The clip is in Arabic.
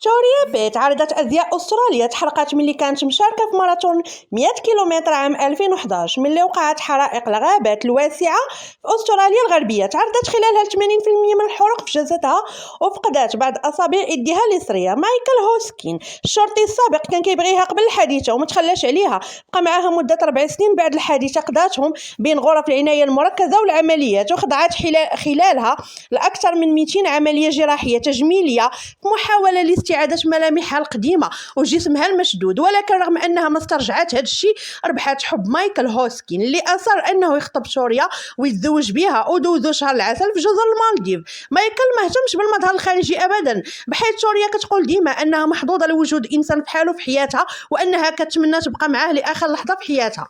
توريا بيت عارضة أزياء أستراليا تحرقت ملي كانت مشاركة في ماراثون 100 كيلومتر عام 2011 ملي وقعت حرائق الغابات الواسعة في أستراليا الغربية. تعرضت خلالها 80% من الحروق في جسدها وفقدت بعض أصابع يدها اليسرية. مايكل هوسكين الشرطي السابق كان كيبغيها قبل الحادثة وما تخلاش عليها، بقى معاها مدة 4 سنين بعد الحادثة، قضاتهم بين غرف العناية المركزة والعمليات، وخضعت خلالها لأكثر من 200 عملية جراحية تجميلية في محاولة لاستعادة ملامحها القديمة وجسمها المشدود. ولكن رغم أنها ما استرجعت هذا الشيء، ربحت حب مايكل هوسكين اللي أصر أنه يخطب توريا ويتزوج بها، ودوزوا شهر العسل في جزر المالديف. مايكل ما اهتمش بالمظهر الخارجي أبدا، بحيث توريا كتقول ديما أنها محظوظة لوجود إنسان بحاله في حياتها وأنها كتمنى تبقى معاه لآخر لحظة في حياتها.